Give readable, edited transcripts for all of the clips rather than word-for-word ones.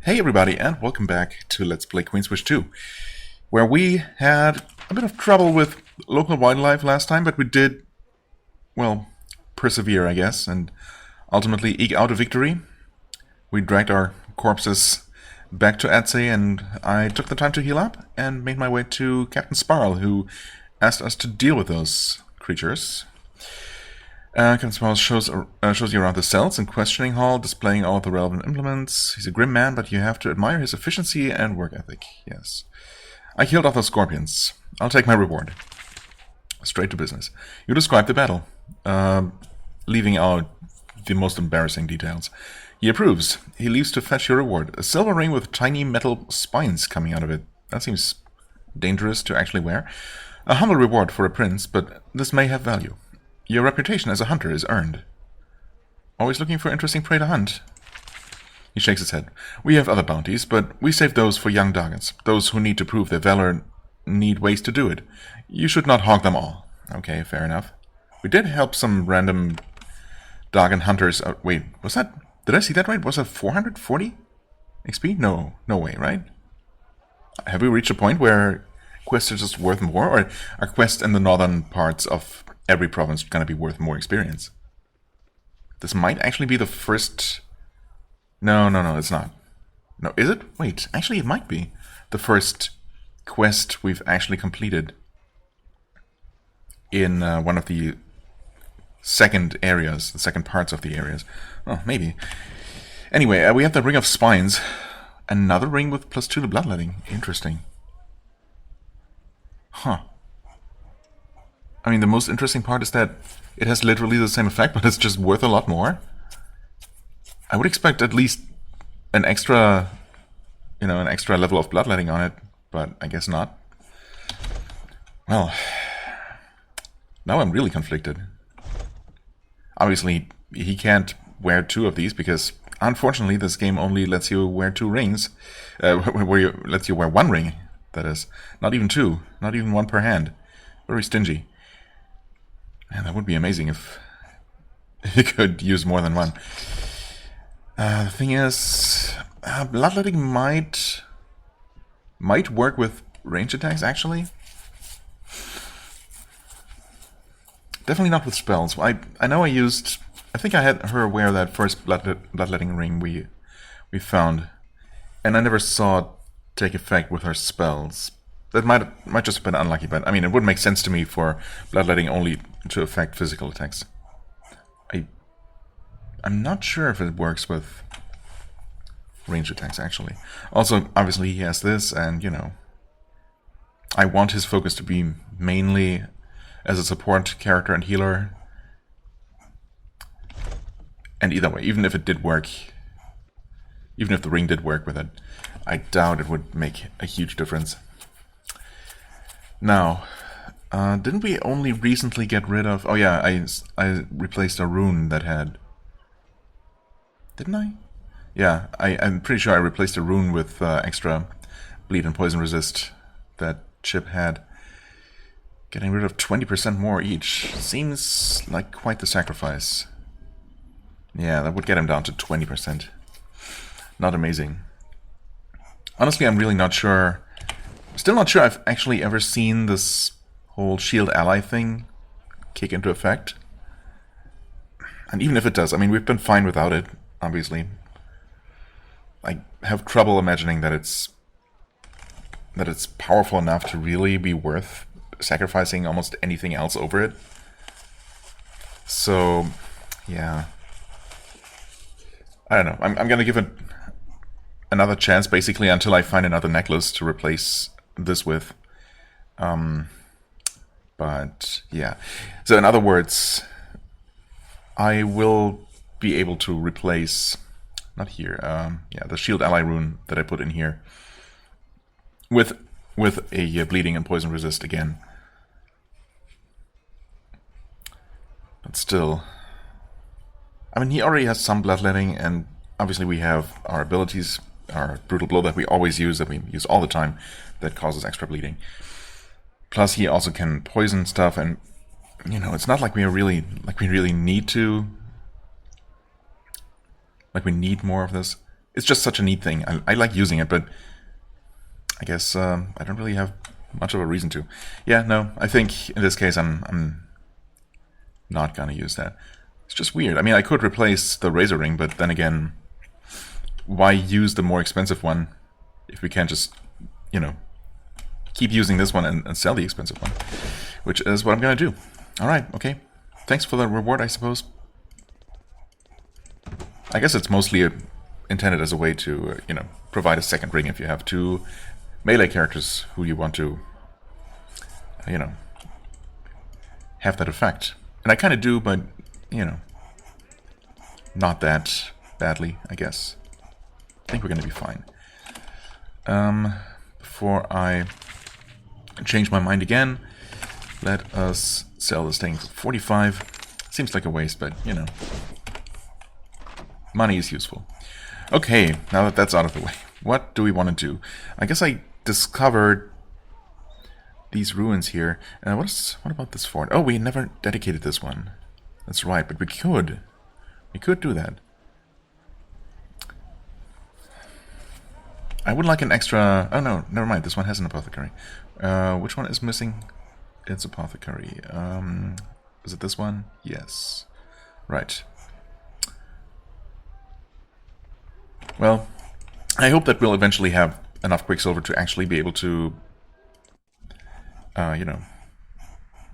Hey everybody, and welcome back to Let's Play Queenswitch 2, where we had a bit of trouble with local wildlife last time, but we did, well, persevere, I guess, and ultimately eke out a victory. We dragged our corpses back to Atsay, and I took the time to heal up and made my way to Captain Sparl, who asked us to deal with those creatures. Captain Sparl shows you around the cells and questioning hall, displaying all of the relevant implements. He's a grim man, but you have to admire his efficiency and work ethic. Yes. I killed off the scorpions. I'll take my reward. Straight to business. You describe the battle, leaving out the most embarrassing details. He approves. He leaves to fetch your reward. A silver ring with tiny metal spines coming out of it. That seems dangerous to actually wear. A humble reward for a prince, but this may have value. Your reputation as a hunter is earned. Always looking for interesting prey to hunt? He shakes his head. We have other bounties, but we save those for young Dogons. Those who need to prove their valor need ways to do it. You should not hog them all. Okay, fair enough. We did help some random Dogon hunters. Wait, was that... Did I see that right? Was that 440 XP? No way, right? Have we reached a point where quests are just worth more? Or are quests in the northern parts of every province going to be worth more experience? This might actually be the first... No, it's not. No, is it? Wait, actually it might be the first quest we've actually completed in one of the second areas, the second parts of the areas. Oh, maybe. Anyway, we have the Ring of Spines. Another ring with +2 to bloodletting. Interesting. Huh. I mean, the most interesting part is that it has literally the same effect, but it's just worth a lot more. I would expect at least an extra, an extra level of bloodletting on it, but I guess not. Well, now I'm really conflicted. Obviously, he can't wear 2 of these because, unfortunately, this game only lets you wear 2 rings. Lets you wear 1 ring, that is. Not even 2, not even 1 per hand. Very stingy. Man, that would be amazing if you could use more than 1. The thing is, bloodletting might work with range attacks, actually. Definitely not with spells. I know I think I had her wear that first bloodletting ring we found, and I never saw it take effect with her spells. That might just have been unlucky, but I mean, it would make sense to me for bloodletting only to affect physical attacks. I'm not sure if it works with range attacks, actually. Also, obviously, he has this, and, I want his focus to be mainly as a support character and healer. And either way, even if it did work, even if the ring did work with it, I doubt it would make a huge difference. Now, didn't we only recently get rid of... Oh yeah, I replaced a rune that had... Didn't I? Yeah, I'm pretty sure I replaced a rune with extra bleed and poison resist that Chip had. Getting rid of 20% more each. Seems like quite the sacrifice. Yeah, that would get him down to 20%. Not amazing. Honestly, I'm really not sure... Still not sure I've actually ever seen this whole shield ally thing kick into effect. And even if it does, I mean, we've been fine without it, obviously. I have trouble imagining that it's powerful enough to really be worth sacrificing almost anything else over it. So, yeah. I don't know. I'm gonna give it another chance, basically, until I find another necklace to replace this with. But yeah, so in other words, I will be able to replace, not here, yeah, the shield ally rune that I put in here with a bleeding and poison resist again. But still, I mean, he already has some bloodletting, and obviously we have our abilities, our brutal blow that we always use, that we use all the time, that causes extra bleeding. Plus, he also can poison stuff, and it's not like we really need to, like we need more of this. it's just such a neat thing. I like using it, but I guess I don't really have much of a reason to. Yeah, no, I think in this case I'm not gonna use that. It's just weird. I mean, I could replace the Razor Ring, but then again, why use the more expensive one if we can't just, you know, keep using this one and sell the expensive one? Which is what I'm gonna do. Alright, okay. Thanks for the reward, I suppose. I guess it's mostly intended as a way to, you know, provide a second ring if you have two melee characters who you want to, you know, have that effect. And I kind of do, but, you know, not that badly, I guess. I think we're going to be fine. Before I change my mind again, let us sell this thing for 45. Seems like a waste, but, you know, money is useful. Okay, now that that's out of the way, what do we want to do? I guess I discovered these ruins here. What about this fort? Oh, we never dedicated this one. That's right, but we could. We could do that. I would like an extra... Oh no, never mind, this one has an apothecary. Which one is missing? It's apothecary. Is it this one? Yes. Right. Well, I hope that we'll eventually have enough Quicksilver to actually be able to, you know,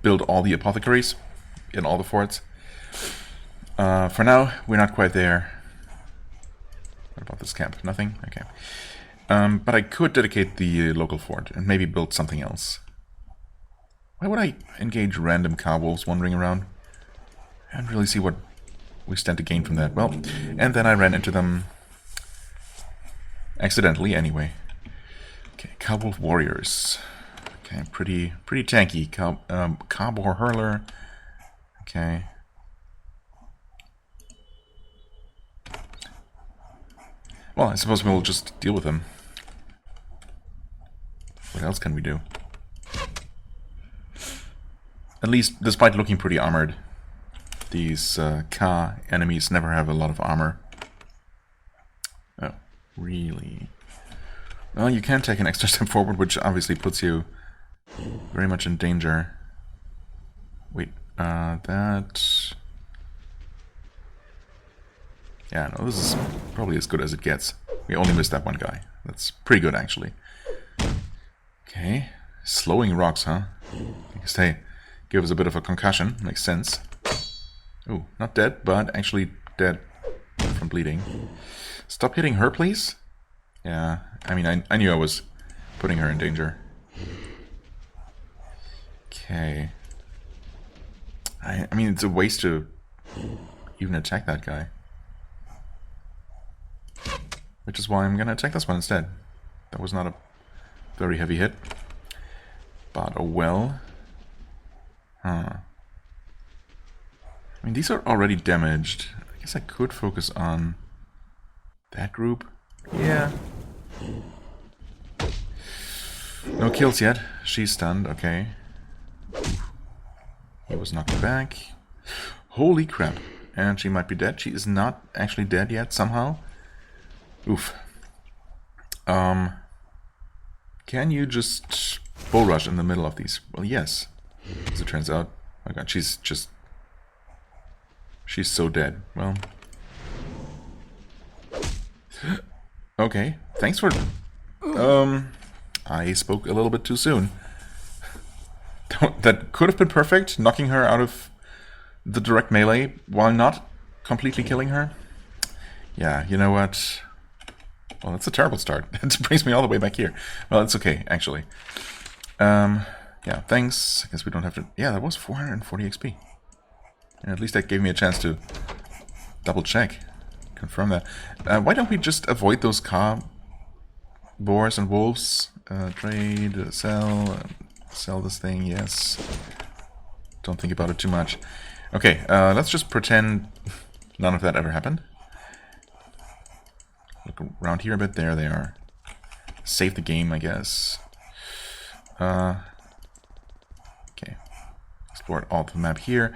build all the apothecaries in all the forts. For now, we're not quite there. What about this camp? Nothing? Okay. But I could dedicate the local fort and maybe build something else. Why would I engage random cowboys wandering around? I don't really see what we stand to gain from that. Well, and then I ran into them accidentally anyway. Okay, cowboy warriors. Okay, pretty tanky. Cowboy hurler. Okay. Well, I suppose we'll just deal with them. What else can we do? At least, despite looking pretty armored, these Ka enemies never have a lot of armor. Oh, really? Well, you can take an extra step forward, which obviously puts you very much in danger. Wait, that... Yeah, no, this is probably as good as it gets. We only missed that one guy. That's pretty good, actually. Okay, slowing rocks, huh? I guess they give us a bit of a concussion. Makes sense. Ooh, not dead, but actually dead from bleeding. Stop hitting her, please? Yeah, I mean, I knew I was putting her in danger. Okay. I mean, it's a waste to even attack that guy. Which is why I'm gonna attack this one instead. That was not a very heavy hit. But oh well. Huh. I mean, these are already damaged. I guess I could focus on that group. Yeah. No kills yet. She's stunned, okay. He was knocked back. Holy crap. And she might be dead. She is not actually dead yet, somehow. Oof. Can you just bull rush in the middle of these? Well, yes. As it turns out. Oh my god, she's so dead. Well. Okay. Thanks for... I spoke a little bit too soon. That could have been perfect, knocking her out of the direct melee while not completely killing her. Yeah, you know what? Well, that's a terrible start. It brings me all the way back here. Well, it's okay, actually. Yeah, thanks. I guess we don't have to... Yeah, that was 440 XP. And at least that gave me a chance to double check. Confirm that. Why don't we just avoid those car boars and wolves? Trade, sell this thing, yes. Don't think about it too much. Okay, let's just pretend none of that ever happened. Look around here a bit. There they are. Save the game, I guess. Okay. Explore all the map here.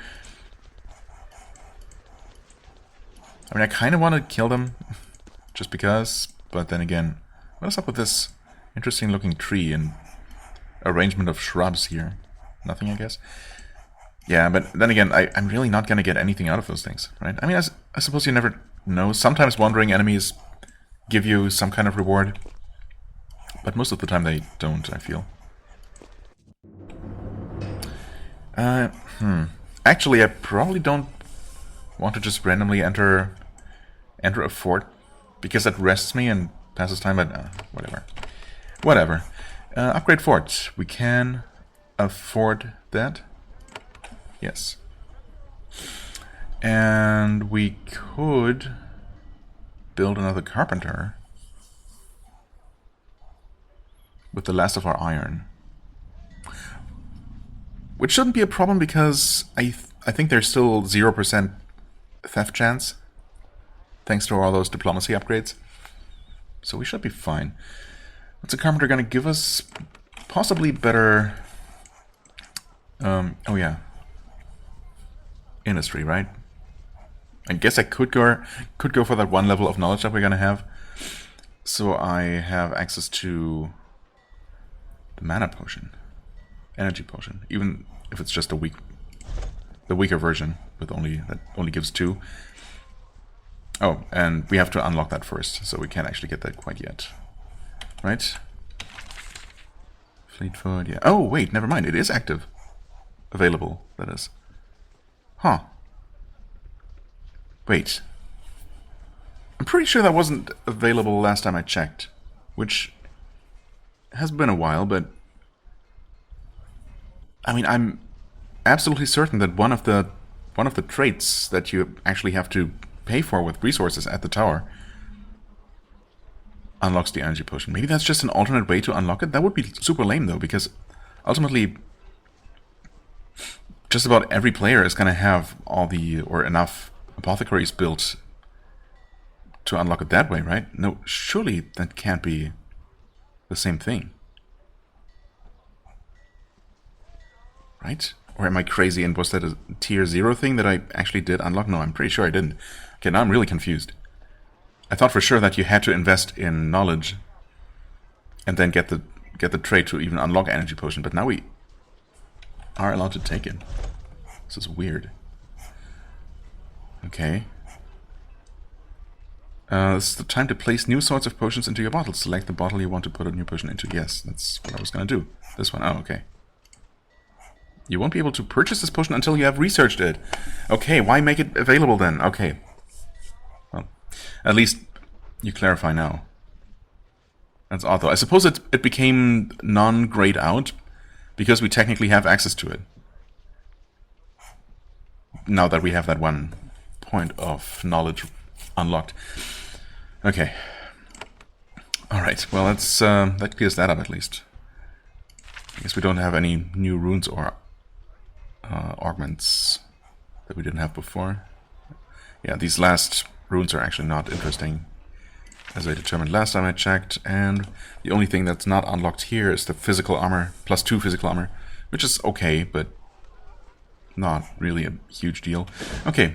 I mean, I kind of want to kill them. just because. But then again, what's up with this interesting looking tree and arrangement of shrubs here? Nothing, I guess. Yeah, but then again, I'm really not going to get anything out of those things, right? I mean, I suppose you never know. Sometimes wandering enemies give you some kind of reward, but most of the time they don't, I feel. Actually, I probably don't want to just randomly enter a fort, because that rests me and passes time, but whatever. Upgrade fort. We can afford that. Yes. And we could build another carpenter with the last of our iron. Which shouldn't be a problem because I think there's still 0% theft chance, thanks to all those diplomacy upgrades. So we should be fine. What's a carpenter gonna give us? Possibly better... oh yeah. Industry, right? I guess I could go for that one level of knowledge that we're gonna have. So I have access to the mana potion. Energy potion, even if it's just the weaker version with that only gives 2. Oh, and we have to unlock that first, so we can't actually get that quite yet, right? Fleetfoot, yeah. Oh wait, never mind. It is active, available. That is. Huh. Wait. I'm pretty sure that wasn't available last time I checked, which has been a while, but. I mean, I'm absolutely certain that one of the traits that you actually have to pay for with resources at the tower unlocks the energy potion. Maybe that's just an alternate way to unlock it. That would be super lame though, because ultimately just about every player is going to have enough apothecaries built to unlock it that way, right? No, surely that can't be the same thing. Right? Or am I crazy and was that a tier 0 thing that I actually did unlock? No, I'm pretty sure I didn't. Okay, now I'm really confused. I thought for sure that you had to invest in knowledge and then get the trait to even unlock energy potion, but now we are allowed to take it. This is weird. Okay. This is the time to place new sorts of potions into your bottle. Select the bottle you want to put a new potion into. Yes, that's what I was going to do. This one. Oh, okay. You won't be able to purchase this potion until you have researched it. Okay, why make it available then? Okay. Well, at least you clarify now. That's odd though. I suppose it became non-grayed out because we technically have access to it. Now that we have that one point of knowledge unlocked. Okay. Alright, well that clears that up at least. I guess we don't have any new runes or augments that we didn't have before. Yeah, these last runes are actually not interesting, as I determined last time I checked, and the only thing that's not unlocked here is the physical armor, +2 physical armor, which is okay, but not really a huge deal. Okay,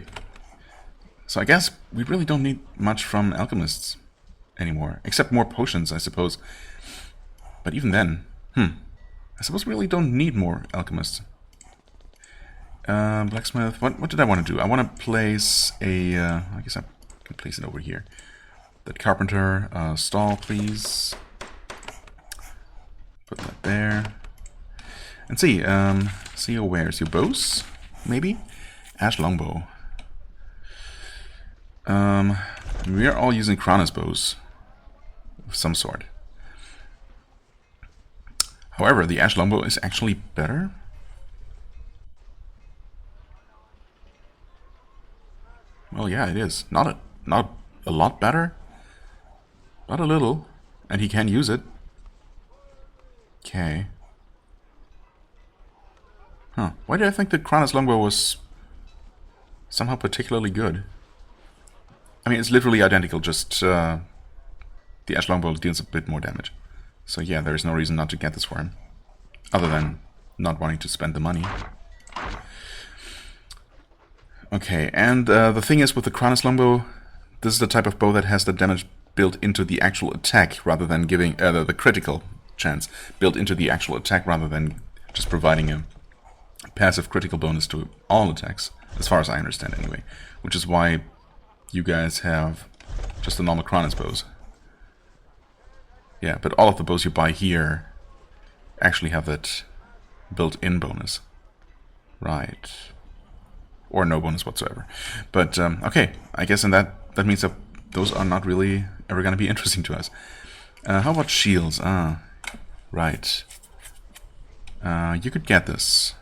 so I guess we really don't need much from alchemists anymore, except more potions, I suppose. But even then, I suppose we really don't need more alchemists. Blacksmith, what did I want to do? I want to place a, I guess I can place it over here. That carpenter, stall please. Put that there. And see your wares, your bows, maybe? Ash longbow. We are all using Kranis bows of some sort. However, the ash longbow is actually better. Well, yeah, it is. Not a lot better, but a little, and he can use it. Okay. Huh. Why did I think that Kranis longbow was somehow particularly good? I mean, it's literally identical, just the ash longbow deals a bit more damage. So yeah, there is no reason not to get this for him, other than not wanting to spend the money. Okay, and the thing is with the Kranis longbow, this is the type of bow that has the damage built into the actual attack rather than giving the critical chance built into the actual attack rather than just providing a passive critical bonus to all attacks, as far as I understand anyway. Which is why you guys have just the normal Kranus bows. Yeah, but all of the bows you buy here actually have that built-in bonus. Right. Or no bonus whatsoever. But, okay, I guess in that means that those are not really ever going to be interesting to us. How about shields? Ah, right. You could get this.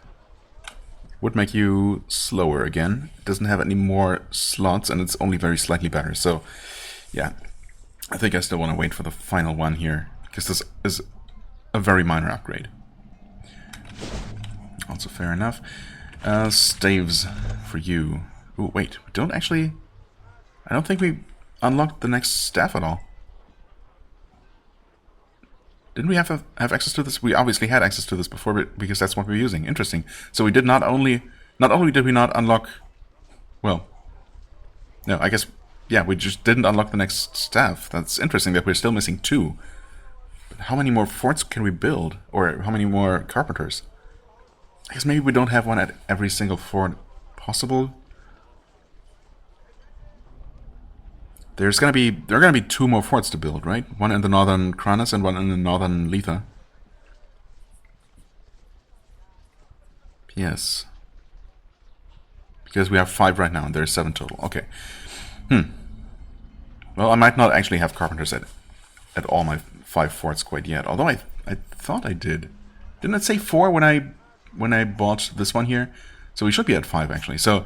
Would make you slower again. It doesn't have any more slots, and it's only very slightly better. So, yeah. I think I still want to wait for the final one here, because this is a very minor upgrade. Also fair enough. Staves for you. Ooh, wait, we don't actually... I don't think we unlocked the next staff at all. Didn't we have access to this? We obviously had access to this before, but because that's what we were using. Interesting. So we did not only did we not unlock... Well, no, I guess... Yeah, we just didn't unlock the next staff. That's interesting that we're still missing 2. But how many more forts can we build? Or how many more carpenters? I guess maybe we don't have one at every single fort possible. There are gonna be 2 more forts to build, right? One in the northern Kranus and one in the northern Letha. Yes. Because we have 5 right now, and there's 7 total. Okay. Well, I might not actually have carpenters at all my 5 forts quite yet. Although I thought I did. Didn't it say 4 when I bought this one here? So we should be at 5 actually. So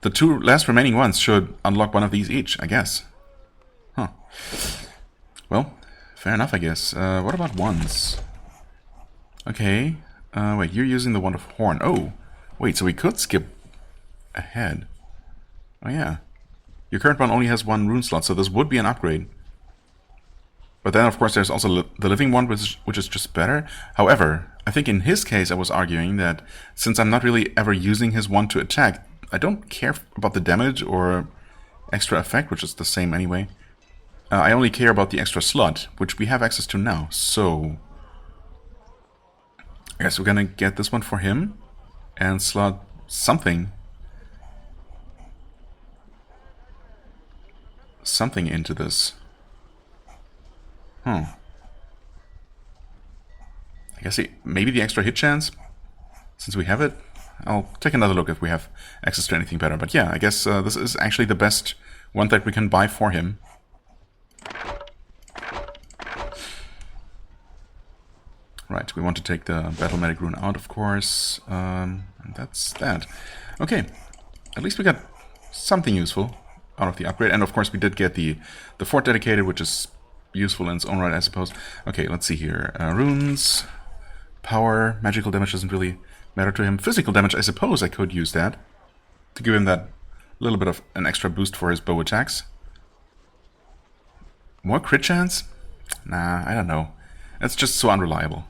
the 2 last remaining ones should unlock one of these each, I guess. Huh. Well, fair enough, I guess. What about ones? Okay. Wait, you're using the Wand of Horn. Oh, wait, so we could skip ahead. Oh yeah. Your current one only has 1 rune slot, so this would be an upgrade. But then, of course, there's also the living one, which is just better. However, I think in his case, I was arguing that since I'm not really ever using his one to attack, I don't care about the damage or extra effect, which is the same anyway. I only care about the extra slot, which we have access to now. So, I guess we're gonna get this one for him and slot something into this. I guess maybe the extra hit chance, since we have it. I'll take another look if we have access to anything better. But yeah, I guess this is actually the best one that we can buy for him. Right, we want to take the Battle Medic rune out, of course. And that's that. Okay, at least we got something useful out of the upgrade. And of course we did get the fort dedicated, which is useful in its own right, I suppose. Okay, let's see here. Runes, power, magical damage doesn't really matter to him. Physical damage, I suppose I could use that to give him that little bit of an extra boost for his bow attacks. More crit chance? Nah, I don't know. It's just so unreliable.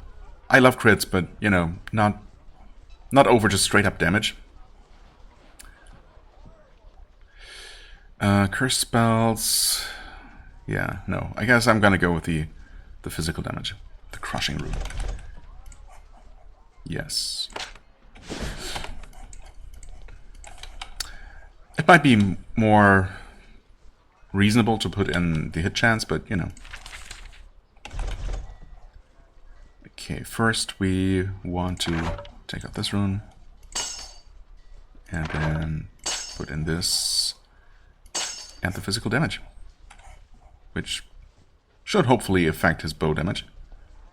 I love crits, but, you know, not over just straight up damage. Curse spells... Yeah, no. I guess I'm gonna go with the physical damage. The crushing rune. Yes. It might be more reasonable to put in the hit chance, but, you know. Okay, first we want to take out this rune. And then put in this. And the physical damage. Which should hopefully affect his bow damage.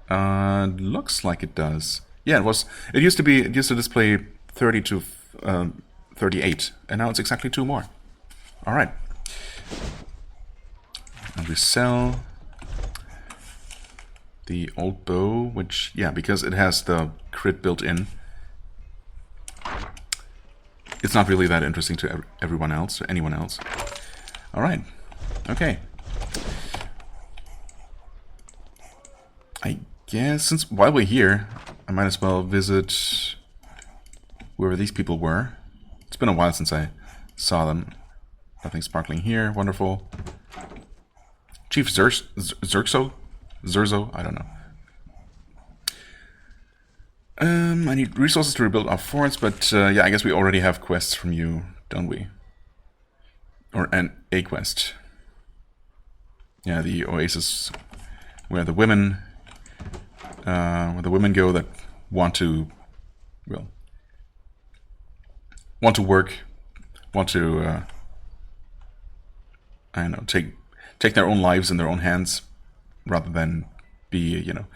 Looks like it does. Yeah, it used to display 30 to 38, and now it's exactly 2 more. All right. And we sell the old bow, which, yeah, because it has the crit built in, it's not really that interesting to everyone else, or anyone else. All right. Okay. I guess since while we're here, I might as well visit wherever these people were. It's been a while since I saw them. Nothing sparkling here. Wonderful. Chief Zurzo? I don't know. I need resources to rebuild our forts, but yeah, I guess we already have quests from you, don't we? Or a quest. Yeah, the oasis where the women go that want to, well, want to work, want to, I don't know, take their own lives in their own hands, rather than be, you know,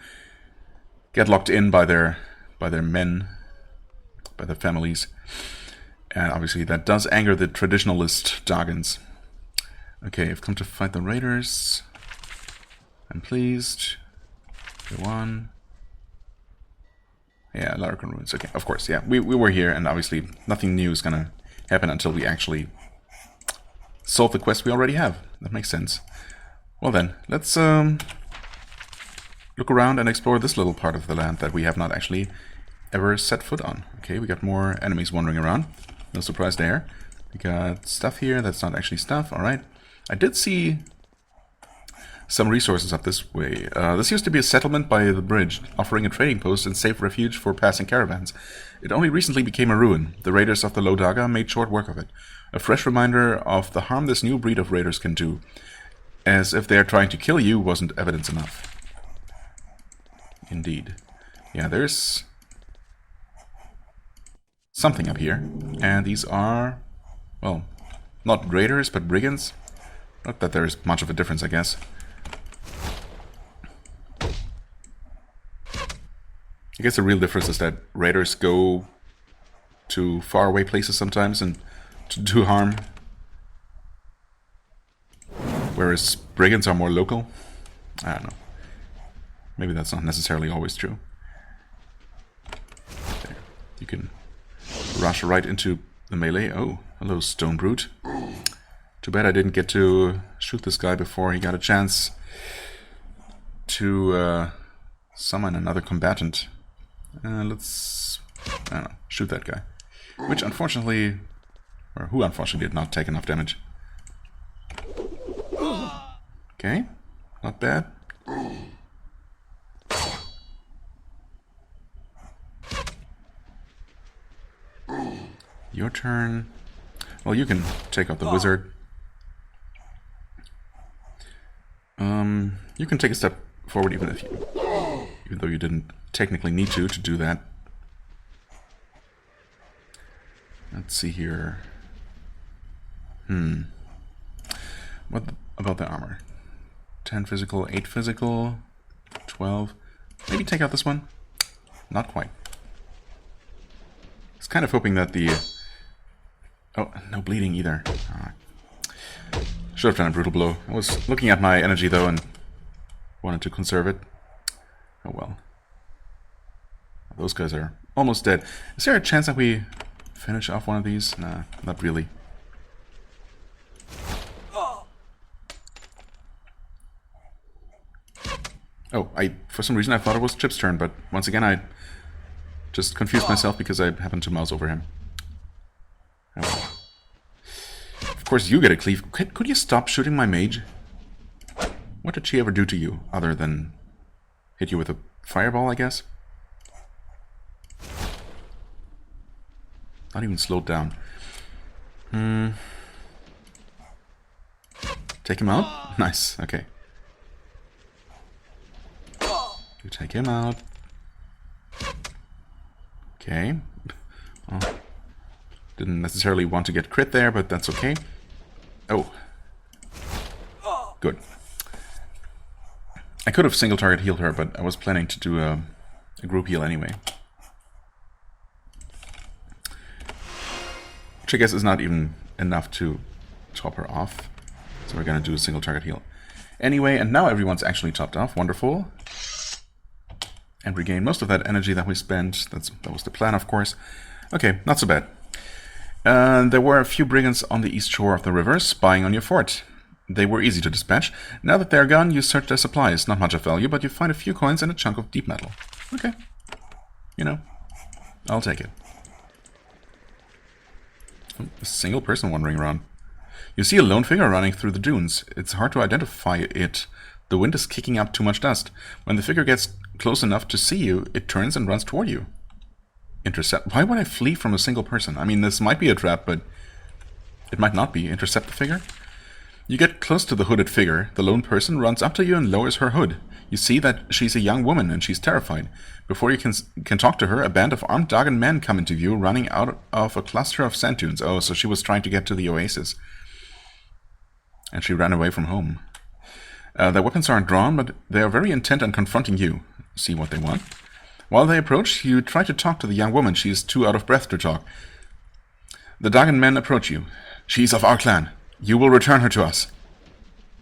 get locked in by their men, by their families. And obviously that does anger the traditionalist Dagons. Okay, I've come to fight the raiders. I'm pleased. Go on. Yeah, Larrican Ruins. Okay, of course, yeah. We were here, and obviously nothing new is gonna happen until we actually solve the quest we already have. That makes sense. Well then, let's look around and explore this little part of the land that we have not actually ever set foot on. Okay, we got more enemies wandering around. No surprise there. We got stuff here that's not actually stuff. Alright. I did see some resources up this way. This used to be a settlement by the bridge, offering a trading post and safe refuge for passing caravans. It only recently became a ruin. The raiders of the Lodaga made short work of it. A fresh reminder of the harm this new breed of raiders can do. As if they are trying to kill you wasn't evidence enough. Indeed. Yeah, there's something up here. And these are, well, not raiders, but brigands. Not that there's much of a difference, I guess. I guess the real difference is that raiders go to faraway places sometimes and to do harm, whereas brigands are more local. I don't know. Maybe that's not necessarily always true. There. You can rush right into the melee. Oh, hello, Stone Brute. Too bad I didn't get to shoot this guy before he got a chance to summon another combatant. Let's, I don't know, shoot that guy. Which unfortunately, or who unfortunately did not take enough damage. Okay, not bad. Your turn. Well, you can take out the wizard. You can take a step forward even though you didn't technically need to do that. Let's see here. What about the armor? 10 physical, 8 physical, 12. Maybe take out this one? Not quite. I was kind of hoping that the... Oh, no bleeding either. Should have done a brutal blow. I was looking at my energy though and wanted to conserve it. Oh well. Those guys are almost dead. Is there a chance that we finish off one of these? Nah, not really. Oh, for some reason I thought it was Chip's turn, but once again I just confused myself because I happened to mouse over him. Oh well. Of course you get a cleave. Could you stop shooting my mage? What did she ever do to you, other than hit you with a fireball, I guess? Not even slowed down. Take him out? Nice, okay. You take him out. Okay. Well, didn't necessarily want to get crit there, but that's okay. Oh. Good. I could have single target healed her, but I was planning to do a group heal anyway. Which I guess is not even enough to top her off. So we're gonna do a single target heal. Anyway, and now everyone's actually topped off. Wonderful. And regain most of that energy that we spent. That was the plan, of course. Okay, not so bad. There were a few brigands on the east shore of the river spying on your fort. They were easy to dispatch. Now that they're gone, you search their supplies. Not much of value, but you find a few coins and a chunk of deep metal. Okay. You know, I'll take it. A single person wandering around. You see a lone figure running through the dunes. It's hard to identify it. The wind is kicking up too much dust. When the figure gets close enough to see you, it turns and runs toward you. Intercept. Why would I flee from a single person? I mean, this might be a trap, but it might not be. Intercept the figure? You get close to the hooded figure. The lone person runs up to you and lowers her hood. You see that she's a young woman and she's terrified. Before you can talk to her, a band of armed Dagan men come into view, running out of a cluster of sand dunes. Oh, so she was trying to get to the oasis. And she ran away from home. Their weapons aren't drawn, but they are very intent on confronting you. See what they want. While they approach, you try to talk to the young woman. She is too out of breath to talk. The Dagan men approach you. She's of our clan. You will return her to us.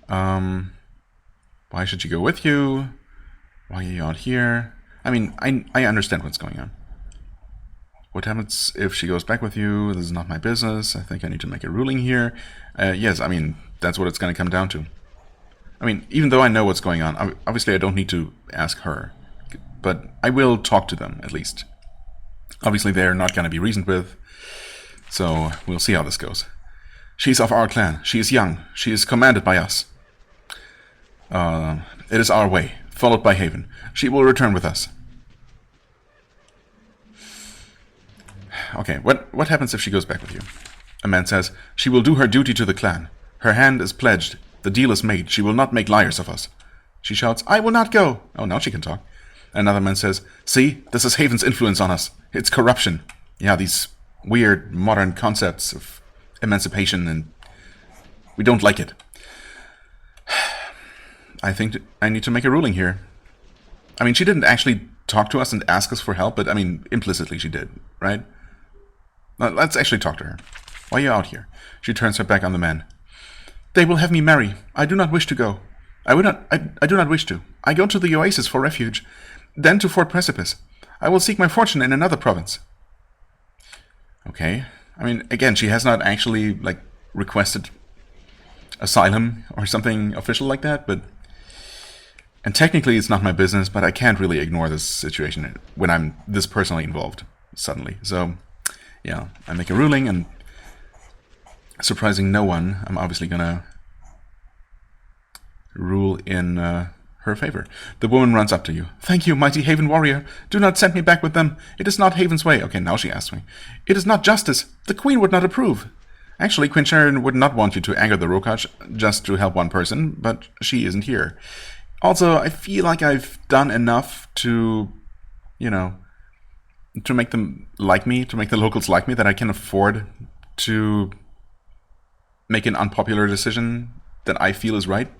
Why should she go with you? Why are you out here? I mean, I understand what's going on. What happens if she goes back with you? This is not my business. I think I need to make a ruling here. Yes, I mean, that's what it's going to come down to. I mean, even though I know what's going on, obviously I don't need to ask her. But I will talk to them, at least. Obviously they're not going to be reasoned with. So, we'll see how this goes. She's of our clan. She is young. She is commanded by us. It is our way, followed by Haven. She will return with us. Okay, what happens if she goes back with you? A man says, she will do her duty to the clan. Her hand is pledged. The deal is made. She will not make liars of us. She shouts, I will not go. Oh, now she can talk. Another man says, see, this is Haven's influence on us. It's corruption. Yeah, these weird modern concepts of emancipation, and we don't like it. I think I need to make a ruling here. I mean, she didn't actually talk to us and ask us for help, but I mean, implicitly she did, right? Now, let's actually talk to her. Why are you out here? She turns her back on the man. They will have me marry. I do not wish to go. I do not wish to. I go to the oasis for refuge, then to Fort Precipice. I will seek my fortune in another province. Okay. I mean, again, she has not actually, like, requested asylum or something official like that, but... And technically it's not my business, but I can't really ignore this situation when I'm this personally involved, suddenly. So, yeah, I make a ruling, and surprising no one, I'm obviously gonna rule in her favor. The woman runs up to you. Thank you, mighty Haven warrior. Do not send me back with them. It is not Haven's way. Okay, now she asks me. It is not justice. The queen would not approve. Actually, Queen Sharyn would not want you to anger the Rokach just to help one person, but she isn't here. Also, I feel like I've done enough to, you know, to make them like me, to make the locals like me, that I can afford to make an unpopular decision that I feel is right.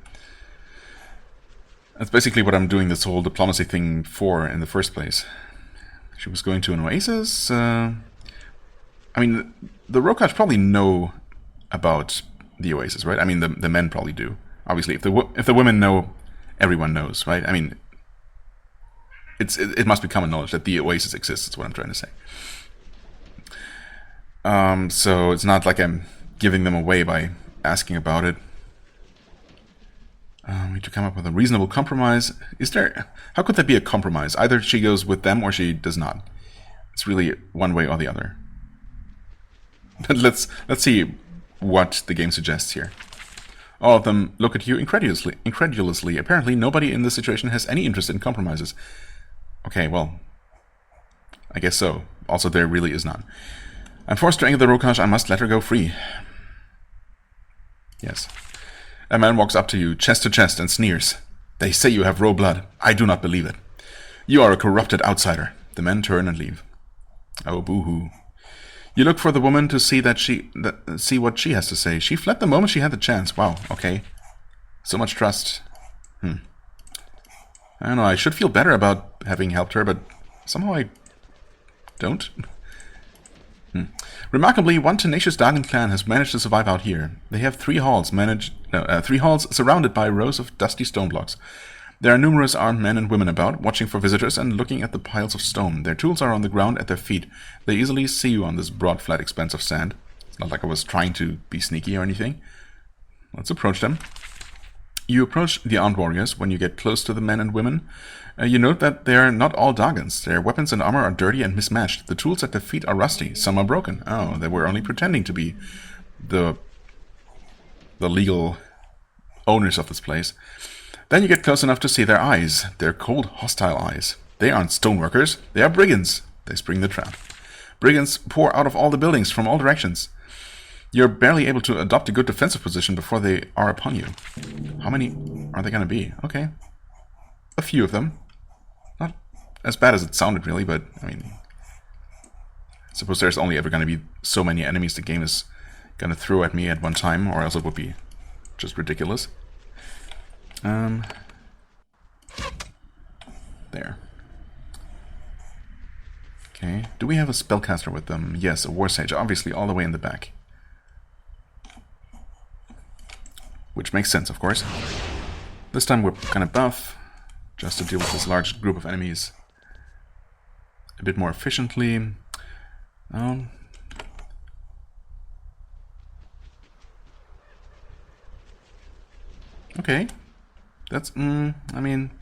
That's basically what I'm doing this whole diplomacy thing for in the first place. She was going to an oasis. I mean, the Rokach probably know about the oasis, right? I mean, the men probably do. Obviously, if the women know, everyone knows, right? I mean, it must be common knowledge that the oasis exists. That's what I'm trying to say. So it's not like I'm giving them away by asking about it. We need to come up with a reasonable compromise. How could there be a compromise? Either she goes with them or she does not. It's really one way or the other. But let's see what the game suggests here. All of them look at you incredulously. Apparently nobody in this situation has any interest in compromises. Okay, well, I guess so. Also, there really is none. I'm forced to anger the Rokach. I must let her go free. Yes. A man walks up to you, chest to chest, and sneers. They say you have royal blood. I do not believe it. You are a corrupted outsider. The men turn and leave. Oh, boo-hoo. You look for the woman to see see what she has to say. She fled the moment she had the chance. Wow, okay. So much trust. I don't know, I should feel better about having helped her, but somehow I don't. Remarkably, one tenacious Dagan clan has managed to survive out here. They have three halls surrounded by rows of dusty stone blocks. There are numerous armed men and women about, watching for visitors and looking at the piles of stone. Their tools are on the ground at their feet. They easily see you on this broad, flat expanse of sand. It's not like I was trying to be sneaky or anything. Let's approach them. You approach the armed warriors. When you get close to the men and women, you note that they are not all Dagans. Their weapons and armor are dirty and mismatched. The tools at their feet are rusty. Some are broken. Oh, they were only pretending to be the the legal owners of this place. Then you get close enough to see their eyes. They're cold, hostile eyes. They aren't stoneworkers. They are brigands. They spring the trap. Brigands pour out of all the buildings from all directions. You're barely able to adopt a good defensive position before they are upon you. How many are they going to be? Okay. A few of them. Not as bad as it sounded, really, but, I mean, I suppose there's only ever going to be so many enemies the game is going to throw at me at one time, or else it would be just ridiculous. There. Okay. Do we have a spellcaster with them? Yes, a war sage, obviously all the way in the back. Which makes sense, of course. This time we're kind of buff, just to deal with this large group of enemies a bit more efficiently. Okay. That's, I mean,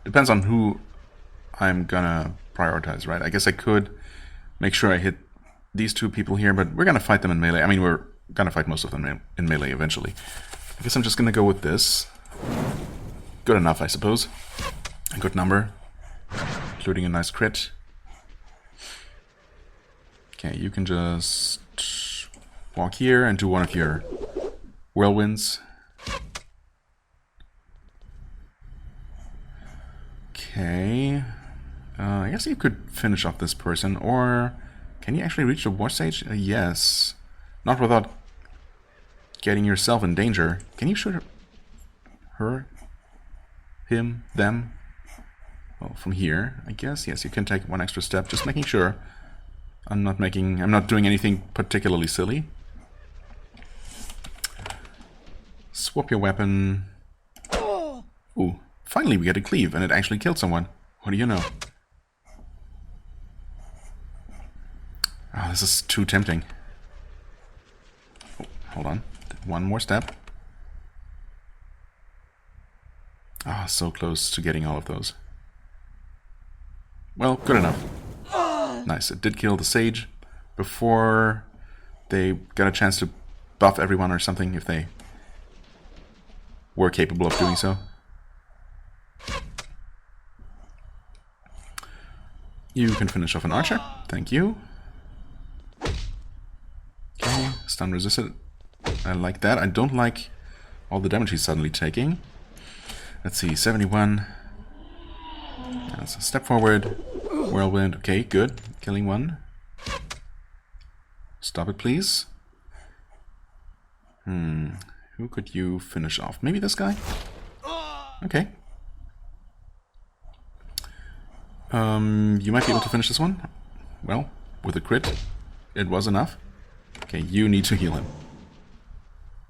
depends on who I'm gonna prioritize, right? I guess I could make sure I hit these two people here, but we're gonna fight them in melee. I mean, we're gonna fight most of them in melee eventually. I guess I'm just gonna go with this. Good enough, I suppose. A good number, including a nice crit. Okay, you can just walk here and do one of your whirlwinds. Okay, I guess you could finish off this person, or can you actually reach the war stage? Yes, not without getting yourself in danger. Can you shoot her, him, them? Well, from here, I guess. Yes, you can take one extra step, just making sure I'm not doing anything particularly silly. Swap your weapon. Ooh. Finally, we get a cleave, and it actually killed someone. What do you know? Oh, this is too tempting. Oh, hold on. One more step. Ah, so close to getting all of those. Well, good enough. Nice. It did kill the sage before they got a chance to buff everyone or something, if they were capable of doing so. You can finish off an archer. Thank you. Okay, stun resisted. I like that. I don't like all the damage he's suddenly taking. Let's see, 71. That's a step forward. Whirlwind. Okay, good. Killing one. Stop it, please. Who could you finish off? Maybe this guy? Okay. You might be able to finish this one. Well, with a crit, it was enough. Okay, you need to heal him.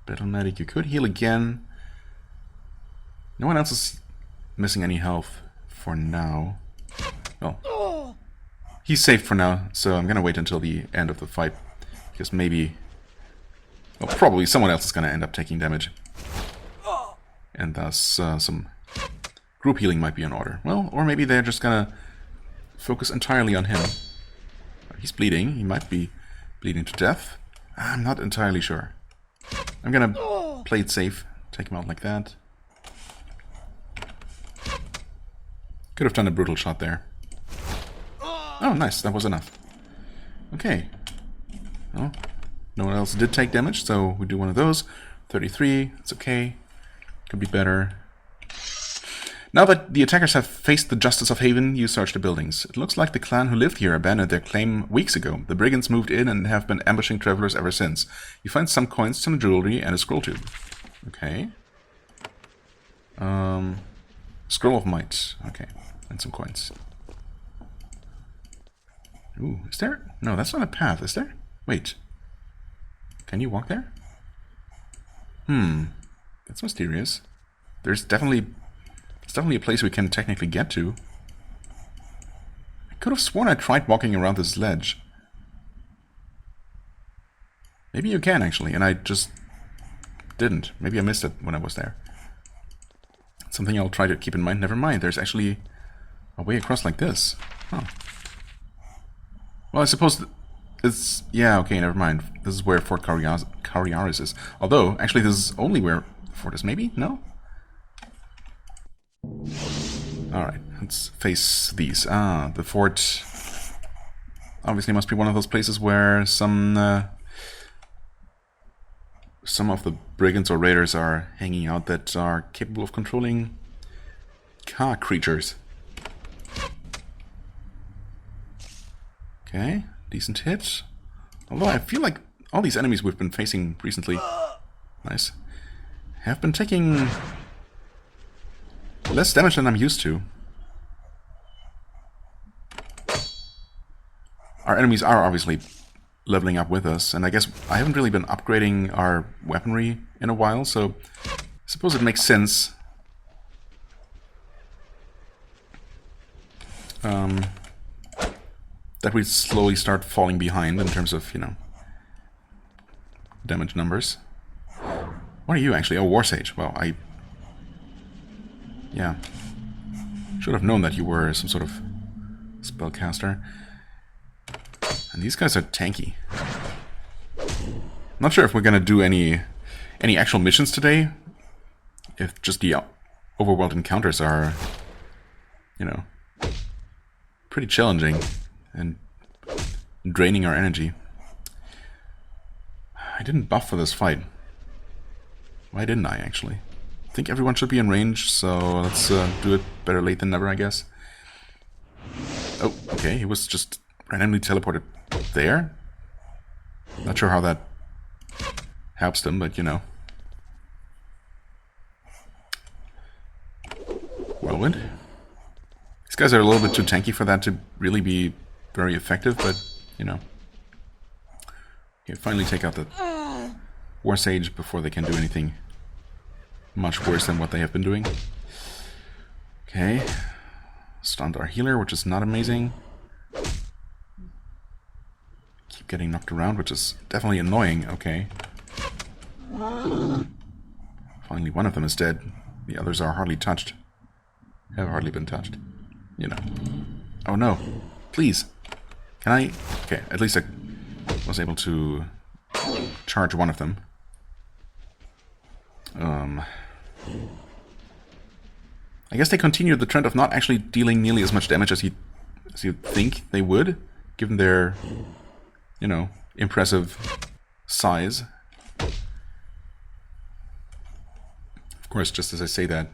Battle Medic, you could heal again. No one else is missing any health for now. Well, he's safe for now, so I'm gonna wait until the end of the fight. Because maybe... well, probably someone else is gonna end up taking damage. And thus, some group healing might be in order. Well, or maybe they're just gonna focus entirely on him. He's bleeding. He might be bleeding to death. I'm not entirely sure. I'm gonna play it safe. Take him out like that. Could have done a brutal shot there. Oh, nice. That was enough. Okay. Well, no one else did take damage, so we do one of those. 33. It's okay. Could be better. Now that the attackers have faced the justice of Haven, you search the buildings. It looks like the clan who lived here abandoned their claim weeks ago. The brigands moved in and have been ambushing travelers ever since. You find some coins, some jewelry, and a scroll tube. Okay. Scroll of Might. Okay. And some coins. Ooh, is there? No, that's not a path, is there? Wait. Can you walk there? That's mysterious. There's definitely... it's definitely a place we can technically get to. I could have sworn I tried walking around this ledge. Maybe you can, actually, and I just didn't. Maybe I missed it when I was there. Something I'll try to keep in mind. Never mind, there's actually a way across like this. Huh. Well, I suppose It's... Yeah, okay, never mind. This is where Fort Cariaris is. Although, actually, this is only where the fort is. Maybe? No? Alright, let's face these. Ah, the fort... obviously must be one of those places where some of the brigands or raiders are hanging out that are capable of controlling car creatures. Okay, decent hit. Although I feel like all these enemies we've been facing recently, nice, have been taking less damage than I'm used to. Our enemies are obviously leveling up with us, and I guess I haven't really been upgrading our weaponry in a while, so I suppose it makes sense that we slowly start falling behind in terms of, you know, damage numbers. What are you actually? Oh, War Sage. Well, yeah. Should have known that you were some sort of spellcaster. And these guys are tanky. Not sure if we're gonna do any actual missions today. If just the overworld encounters are, you know, pretty challenging and draining our energy. I didn't buff for this fight. Why didn't I, actually? I think everyone should be in range, so let's do it better late than never, I guess. Oh, okay, he was just randomly teleported there. Not sure how that helps them, but you know. Whirlwind. These guys are a little bit too tanky for that to really be very effective, but you know. Okay, finally take out the War Sage before they can do anything much worse than what they have been doing. Okay. Stunned our healer, which is not amazing. Keep getting knocked around, which is definitely annoying. Okay. Finally, one of them is dead. The others are hardly touched. Have hardly been touched. You know. Oh no. Please. Can I... Okay, at least I was able to charge one of them. I guess they continued the trend of not actually dealing nearly as much damage as you'd think they would, given their, you know, impressive size. Of course, just as I say that,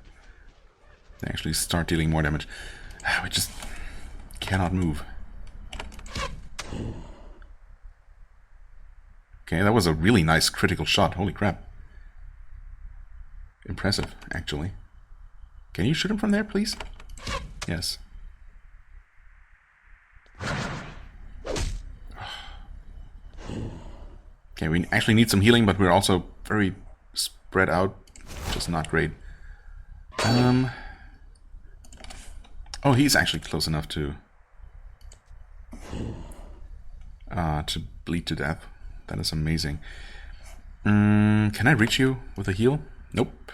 they actually start dealing more damage. We just cannot move. Okay, that was a really nice critical shot. Holy crap. Impressive, actually. Can you shoot him from there, please? Yes. Okay, we actually need some healing, but we're also very spread out. Just not great. Oh, he's actually close enough to bleed to death. That is amazing. Can I reach you with a heal? Nope.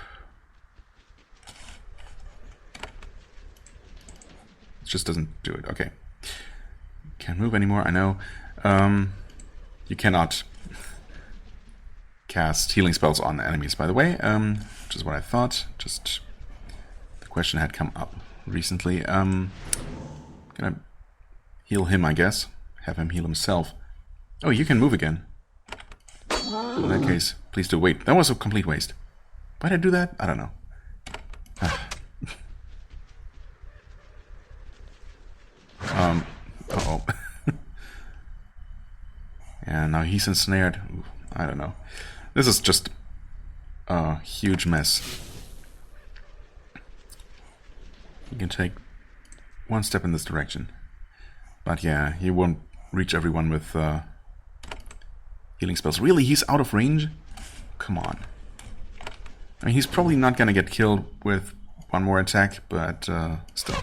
It just doesn't do it. Okay. Can't move anymore, I know. You cannot cast healing spells on enemies, by the way, which is what I thought. Just the question had come up recently. Gonna heal him, I guess. Have him heal himself. Oh, you can move again. In that case, please do. Wait, that was a complete waste. Why did I do that? I don't know. Uh-oh. Yeah, now he's ensnared. Ooh, I don't know. This is just a huge mess. You can take one step in this direction. But yeah, he won't reach everyone with healing spells. Really? He's out of range? Come on. I mean, he's probably not gonna get killed with one more attack, but still.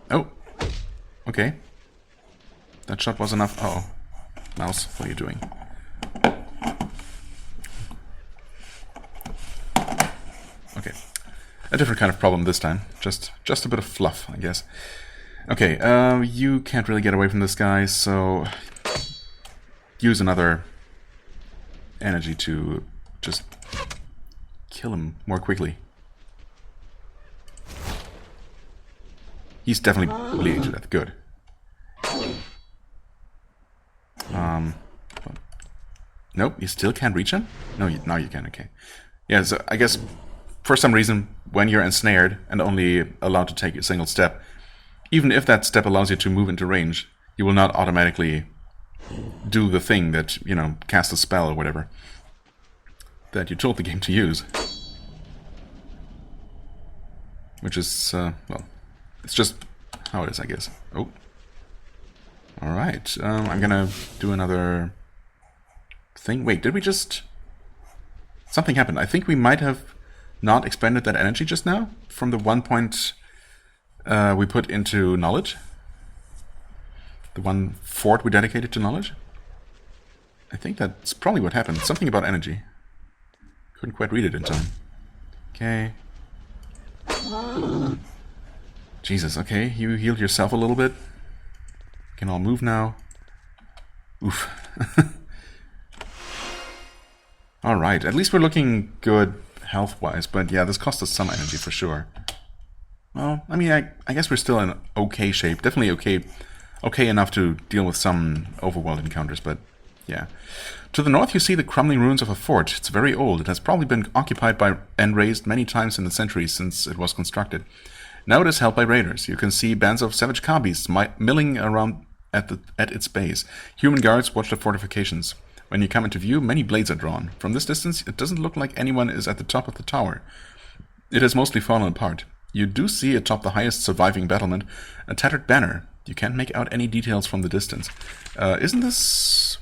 Oh. Okay. That shot was enough. Uh-oh. Mouse, what are you doing? Okay. A different kind of problem this time. Just a bit of fluff, I guess. Okay, you can't really get away from this guy, so use another energy to just kill him more quickly. He's definitely bleeding to death. Good. Nope, you still can't reach him? No, now you can, okay. Yeah, so I guess for some reason, when you're ensnared and only allowed to take a single step, even if that step allows you to move into range, you will not automatically do the thing that, you know, cast a spell or whatever that you told the game to use. Which is, well, it's just how it is, I guess. Oh. Alright, I'm gonna do another thing. Wait, did we just... Something happened. I think we might have not expended that energy just now from the 1 point we put into knowledge. The 1 fort we dedicated to knowledge. I think that's probably what happened. Something about energy. Couldn't quite read it in time. Okay. Jesus, okay. You healed yourself a little bit. Can all move now. Oof. Alright, at least we're looking good health-wise, but yeah, this cost us some energy for sure. Well, I mean, I guess we're still in okay shape. Definitely okay enough to deal with some overworld encounters, but yeah. To the north you see the crumbling ruins of a fort. It's very old. It has probably been occupied by and razed many times in the centuries since it was constructed. Now it is held by raiders. You can see bands of savage car beasts milling around at its base. Human guards watch the fortifications. When you come into view, many blades are drawn. From this distance, it doesn't look like anyone is at the top of the tower. It has mostly fallen apart. You do see atop the highest surviving battlement a tattered banner. You can't make out any details from the distance. Isn't this...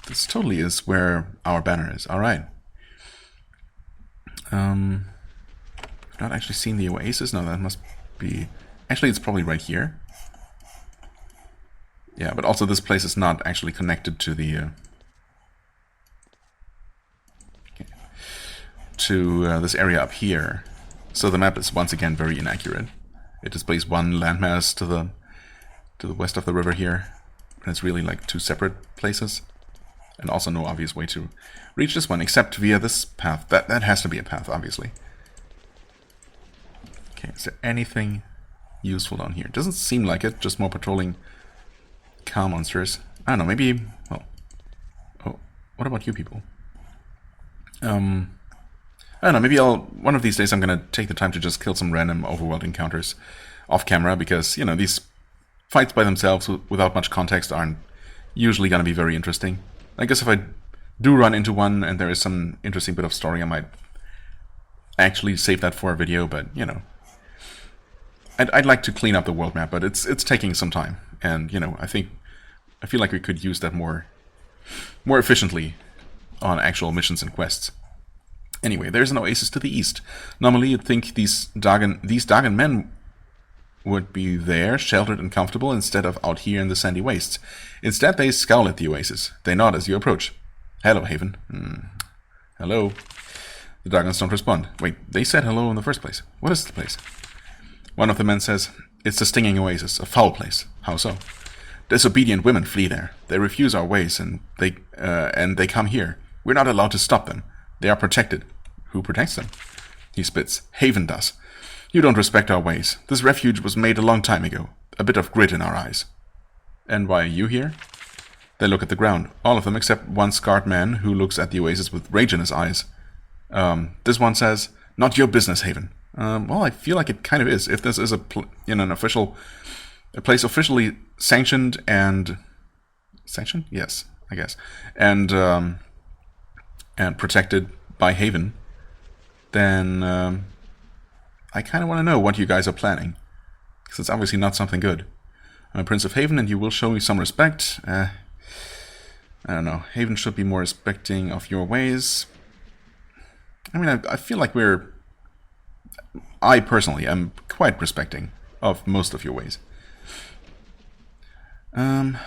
This totally is where our banner is. Alright. I've not actually seen the oasis. No, that must be... Actually, it's probably right here. Yeah, but also this place is not actually connected to the... this area up here. So the map is once again very inaccurate. It displays one landmass to the west of the river here. And it's really like 2 separate places. And also no obvious way to reach this one, except via this path. That has to be a path, obviously. Okay, is there anything useful down here? Doesn't seem like it, just more patrolling cow monsters. I don't know, maybe... Well... Oh, what about you people? I don't know, maybe one of these days I'm gonna take the time to just kill some random overworld encounters off camera, because, you know, these fights by themselves without much context aren't usually gonna be very interesting. I guess if I do run into one and there is some interesting bit of story, I might actually save that for a video, but, you know. I'd like to clean up the world map, but it's taking some time. And, you know, I feel like we could use that more efficiently on actual missions and quests. Anyway, there's an oasis to the east. Normally you'd think these Dagon men would be there, sheltered and comfortable, instead of out here in the sandy wastes. Instead, they scowl at the oasis. They nod as you approach. Hello, Haven. Hello. The Dagons don't respond. Wait, they said hello in the first place. What is the place? One of the men says, it's the stinging oasis, a foul place. How so? Disobedient women flee there. They refuse our ways, and they come here. We're not allowed to stop them. They are protected. Who protects them? He spits. Haven does. You don't respect our ways. This refuge was made a long time ago. A bit of grit in our eyes. And why are you here? They look at the ground. All of them except one scarred man who looks at the oasis with rage in his eyes. This one says, not your business, Haven. Well, I feel like it kind of is. If this is a place officially sanctioned and... Sanctioned? Yes, I guess. And protected by Haven, then I kind of want to know what you guys are planning. Because it's obviously not something good. I'm a Prince of Haven and you will show me some respect. I don't know. Haven should be more respecting of your ways. I mean, I feel like I personally am quite respecting of most of your ways. I'm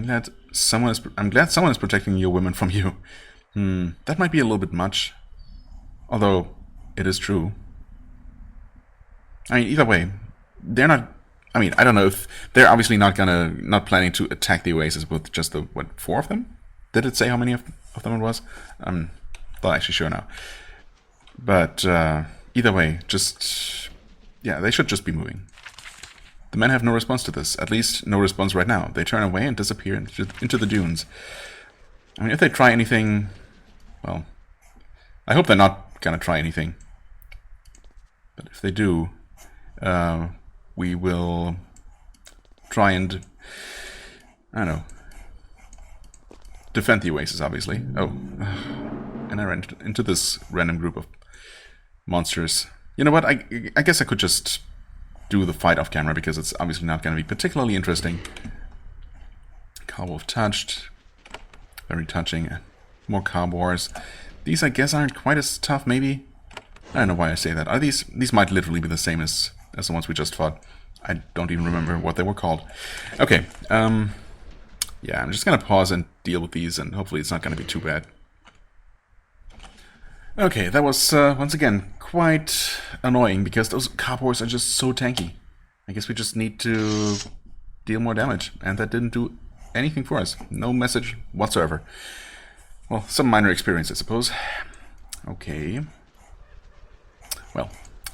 glad someone is protecting your women from you. That might be a little bit much. Although, it is true. I mean, either way, they're not I mean, I don't know if they're obviously not planning to attack the oasis with just the, what, 4 of them? Did it say how many of them it was? I'm not actually sure now. But either way, just, yeah, they should just be moving. The men have no response to this. At least no response right now. They turn away and disappear into the dunes. I mean, if they try anything, well, I hope they're not gonna try anything. But if they do, we will try and, I don't know, defend the oasis, obviously. Oh, and I ran into this random group of monsters. You know what, I guess I could just do the fight off camera, because it's obviously not going to be particularly interesting. Cowwolf touched. Very touching. More cowboys. These, I guess, aren't quite as tough, maybe? I don't know why I say that. Are these might literally be the same as the ones we just fought. I don't even remember what they were called. Okay, yeah, I'm just gonna pause and deal with these, and hopefully it's not gonna be too bad. Okay, that was, once again, quite annoying, because those cowboys are just so tanky. I guess we just need to deal more damage, and that didn't do anything for us. No message whatsoever. Well, some minor experience, I suppose. Okay. Well,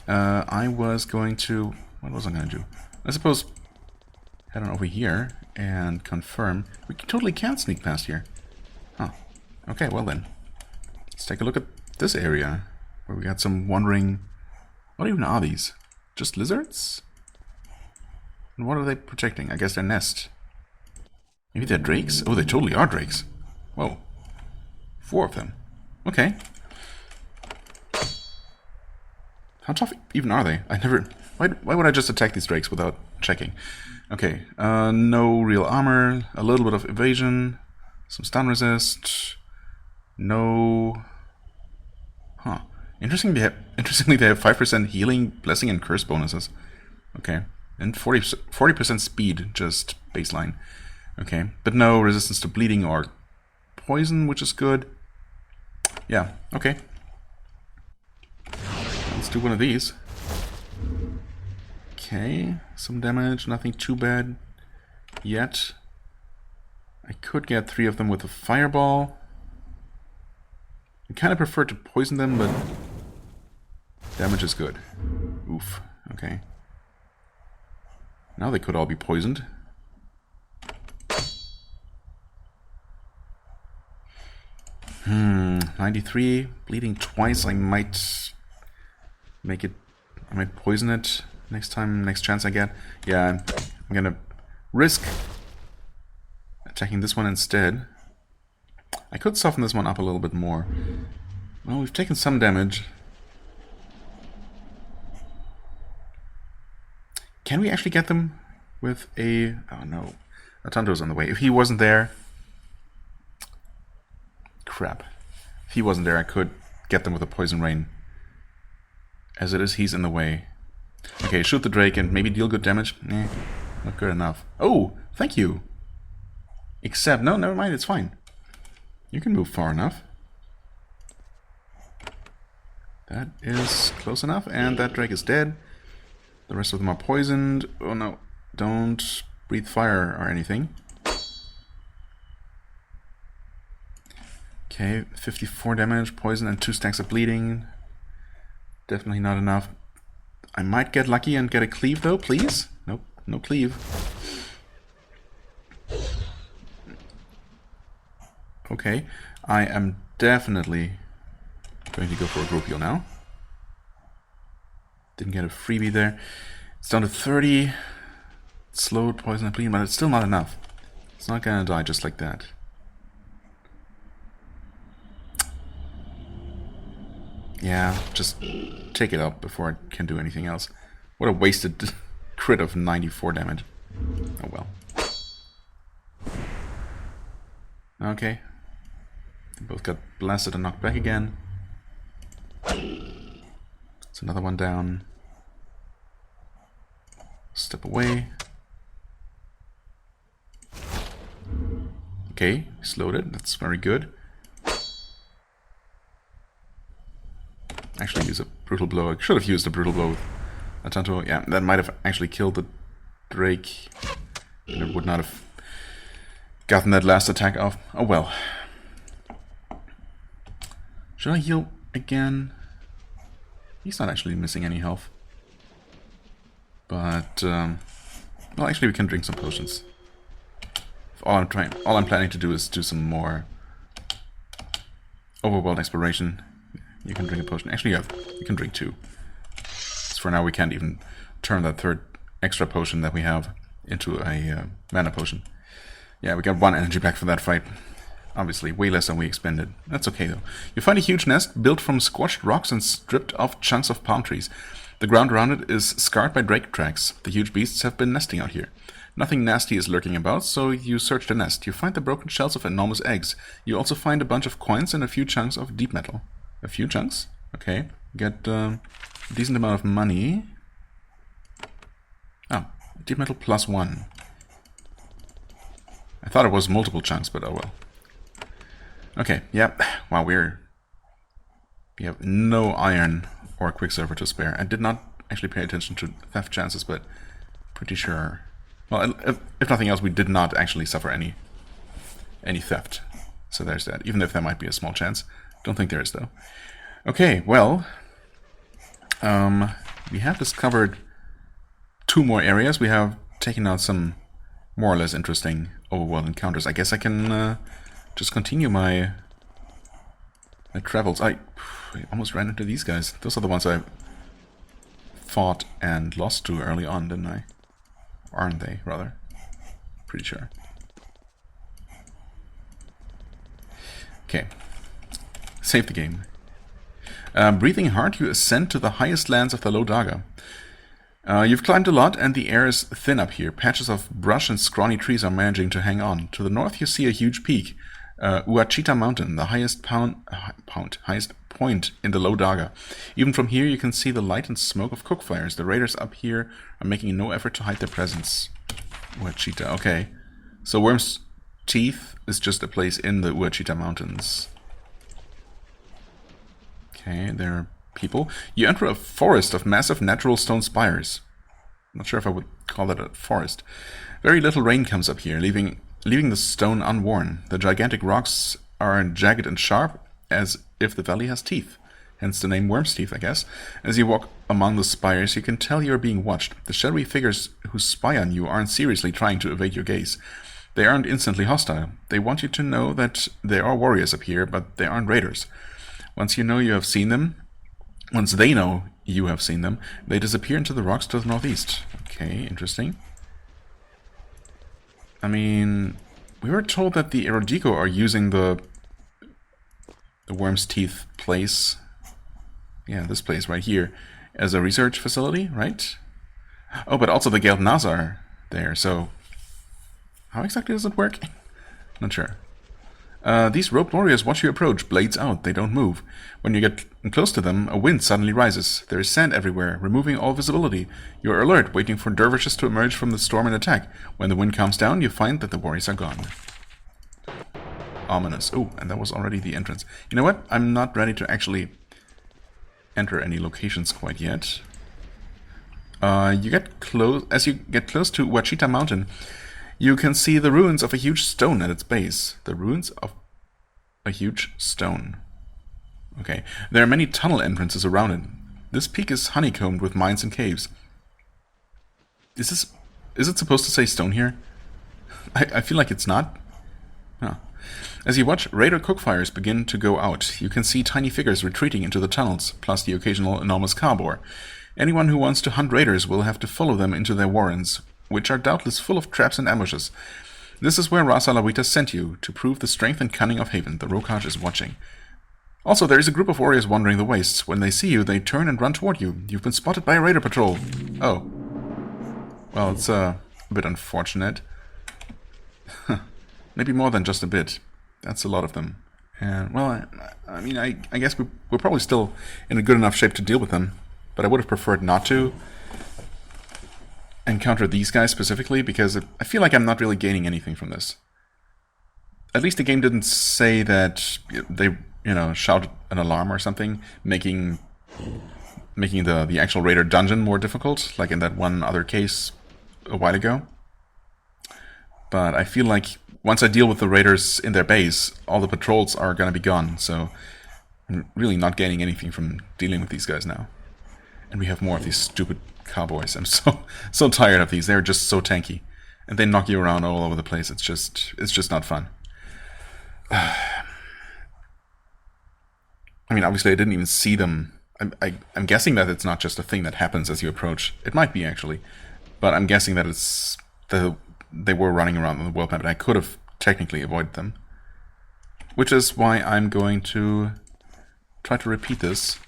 I was going to... What was I going to do? I suppose head on over here and confirm. We totally can sneak past here. Huh. Okay, well then. Let's take a look at this area, where we got some wandering... What even are these? Just lizards? And what are they protecting? I guess their nest. Maybe they're drakes? Oh, they totally are drakes. Whoa. 4 of them. Okay. How tough even are they? I never... Why would I just attack these drakes without checking? Okay, no real armor, a little bit of evasion, some stun resist, no... Huh. Interestingly, they have 5% healing, blessing, and curse bonuses. Okay. And 40% speed, just baseline. Okay. But no resistance to bleeding or poison, which is good. Yeah, okay. Let's do one of these. Okay, some damage, nothing too bad yet. I could get 3 of them with a fireball. I kind of prefer to poison them, but damage is good. Oof, okay. Now they could all be poisoned. Hmm, 93, bleeding twice. I might make it, I might poison it next chance I get. Yeah, I'm gonna risk attacking this one instead. I could soften this one up a little bit more. Well, we've taken some damage. Can we actually get them with a... Oh no, Atantuo's on the way. If he wasn't there... Crap. If he wasn't there, I could get them with a poison rain. As it is, he's in the way. Okay, shoot the Drake and maybe deal good damage. Eh, not good enough. Oh, thank you. Except, no, never mind, it's fine. You can move far enough. That is close enough, and that Drake is dead. The rest of them are poisoned. Oh no, don't breathe fire or anything. Okay, 54 damage, poison, and 2 stacks of bleeding. Definitely not enough. I might get lucky and get a cleave though, please? Nope, no cleave. Okay, I am definitely going to go for a group heal now. Didn't get a freebie there. It's down to 30. Slowed, poison, and bleeding, but it's still not enough. It's not gonna die just like that. Yeah, just take it up before it can do anything else. What a wasted crit of 94 damage. Oh well. Okay. They both got blasted and knocked back again. It's another one down. Step away. Okay, slowed it. That's very good. Actually use a brutal blow. I should have used a brutal blow with Atantuo. Yeah, that might have actually killed the Drake. And it would not have gotten that last attack off. Oh well. Should I heal again? He's not actually missing any health. But, well, actually we can drink some potions. All I'm planning to do is do some more overworld exploration. You can drink a potion. Actually, you can drink 2. So for now, we can't even turn that third extra potion that we have into a mana potion. Yeah, we got 1 energy back for that fight. Obviously, way less than we expended. That's okay, though. You find a huge nest built from scorched rocks and stripped off chunks of palm trees. The ground around it is scarred by drake tracks. The huge beasts have been nesting out here. Nothing nasty is lurking about, so you search the nest. You find the broken shells of enormous eggs. You also find a bunch of coins and a few chunks of deep metal. A few chunks? Okay. Get a decent amount of money. Oh, deep metal +1. I thought it was multiple chunks, but oh well. Okay, yep. Wow, we have no iron or quicksilver to spare. I did not actually pay attention to theft chances, but pretty sure. Well, if nothing else, we did not actually suffer any theft. So there's that. Even if there might be a small chance. Don't think there is, though. Okay, well, we have discovered 2 more areas. We have taken out some more or less interesting overworld encounters. I guess I can just continue my travels. I almost ran into these guys. Those are the ones I fought and lost to early on, didn't I? Aren't they, rather? Pretty sure. Okay. Save the game. Breathing hard, you ascend to the highest lands of the Low Daga. You've climbed a lot, and the air is thin up here. Patches of brush and scrawny trees are managing to hang on. To the north, you see a huge peak, Uachita Mountain, the highest point in the Low Daga. Even from here, you can see the light and smoke of cook fires. The raiders up here are making no effort to hide their presence. Uachita, okay. So Worm's Teeth is just a place in the Uachita Mountains. Okay, there are people. You enter a forest of massive natural stone spires. Not sure if I would call that a forest. Very little rain comes up here, leaving the stone unworn. The gigantic rocks are jagged and sharp, as if the valley has teeth. Hence the name Worm's Teeth, I guess. As you walk among the spires, you can tell you are being watched. The shadowy figures who spy on you aren't seriously trying to evade your gaze. They aren't instantly hostile. They want you to know that there are warriors up here, but they aren't raiders. Once you know you have seen them, once they know you have seen them, they disappear into the rocks to the northeast. Okay, interesting. I mean, we were told that the Erodico are using the Worm's Teeth place, yeah, this place right here, as a research facility, right? Oh, but also the Geld Nazar there, so how exactly does it work? Not sure. These robed warriors watch you approach, blades out. They don't move. When you get close to them, a wind suddenly rises. There is sand everywhere, removing all visibility. You are alert, waiting for dervishes to emerge from the storm and attack. When the wind calms down, you find that the warriors are gone. Ominous. Oh, and that was already the entrance. You know what? I'm not ready to actually enter any locations quite yet. You get close. As you get close to Uachita Mountain, you can see the ruins of a huge stone at its base. The ruins of a huge stone. Okay. There are many tunnel entrances around it. This peak is honeycombed with mines and caves. Is it supposed to say stone here? I feel like it's not. Huh. As you watch, raider cookfires begin to go out. You can see tiny figures retreating into the tunnels, plus the occasional enormous carbor. Anyone who wants to hunt raiders will have to follow them into their warrens, which are doubtless full of traps and ambushes. This is where Ras Alawita sent you, to prove the strength and cunning of Haven. The Rokaj is watching. Also, there is a group of warriors wandering the wastes. When they see you, they turn and run toward you. You've been spotted by a raider patrol. Oh. Well, it's a bit unfortunate. Maybe more than just a bit. That's a lot of them. And, well, I mean, I guess we're probably still in a good enough shape to deal with them. But I would have preferred not to encounter these guys specifically, because I feel like I'm not really gaining anything from this. At least the game didn't say that they, shouted an alarm or something, making the actual raider dungeon more difficult, like in that one other case a while ago. But I feel like once I deal with the raiders in their base, all the patrols are gonna be gone, so I'm really not gaining anything from dealing with these guys now. And we have more of these stupid cowboys. I'm so tired of these. They're just so tanky. And they knock you around all over the place. It's just not fun. I mean, obviously I didn't even see them. I'm guessing that it's not just a thing that happens as you approach. It might be, actually. But I'm guessing that it's they were running around on the world map, and I could have technically avoided them. Which is why I'm going to try to repeat this.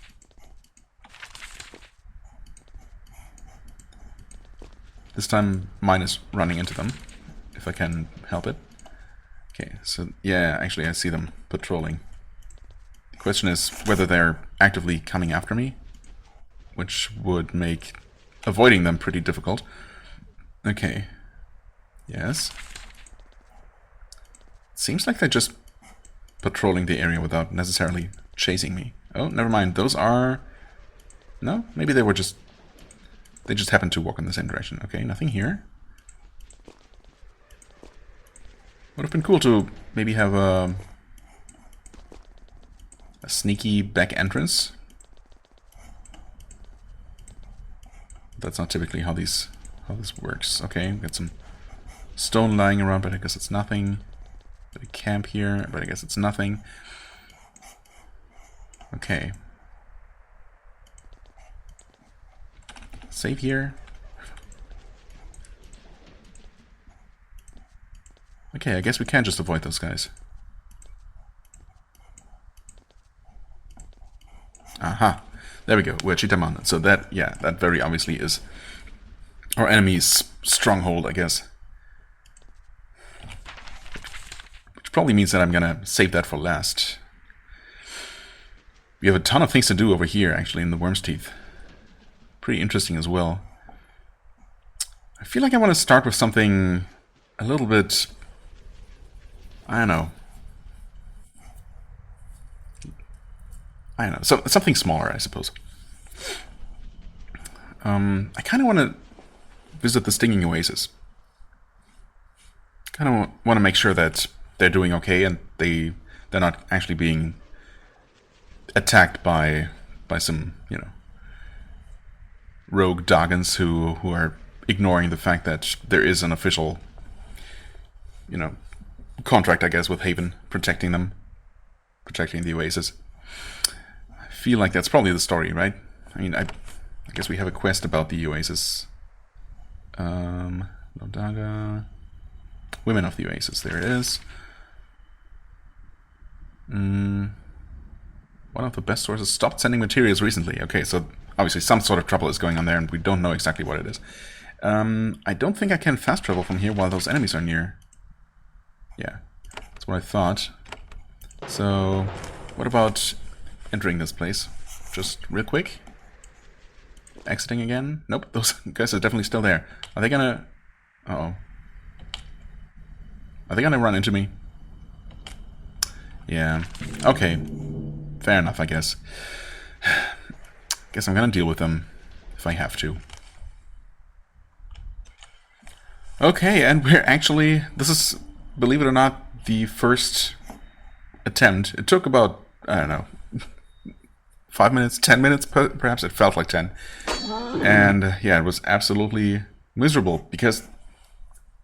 This time mine is running into them, if I can help it. Okay, so yeah, actually I see them patrolling. The question is whether they're actively coming after me, which would make avoiding them pretty difficult. Okay. Yes. Seems like they're just patrolling the area without necessarily chasing me. Oh, never mind. Those are... No? Maybe they were just... They just happened to walk in the same direction. Okay, nothing here. Would have been cool to maybe have a sneaky back entrance. That's not typically how this works. Okay, got some stone lying around, but I guess it's nothing. Got a camp here, but I guess it's nothing. Okay. Save here. Okay, I guess we can just avoid those guys. Aha. There we go. We're Chitaman. So that, yeah, that very obviously is our enemy's stronghold, I guess. Which probably means that I'm gonna save that for last. We have a ton of things to do over here, actually, in the Worm's Teeth. Pretty interesting as well. I feel like I want to start with something a little bit... I don't know. Something smaller, I suppose. I kind of want to visit the Stinging Oasis. Kind of want to make sure that they're doing okay and they're not actually being attacked by some, you know, rogue Dogons who are ignoring the fact that there is an official, you know, contract, I guess, with Haven protecting them, protecting the Oasis. I feel like that's probably the story, right? I mean, I guess we have a quest about the Oasis. Lodaga, Women of the Oasis, there it is. One of the best sources stopped sending materials recently. Okay, so obviously some sort of trouble is going on there and we don't know exactly what it is. I don't think I can fast travel from here while those enemies are near. Yeah, that's what I thought. So, what about entering this place? Just real quick. Exiting again? Nope, those guys are definitely still there. Are they gonna... Uh-oh. Are they gonna run into me? Yeah. Okay. Fair enough, I guess. Guess I'm gonna deal with them if I have to. Okay, and we're actually... This is, believe it or not, the first attempt. It took about, I don't know, 5 minutes, 10 minutes, perhaps. It felt like 10. And yeah, it was absolutely miserable because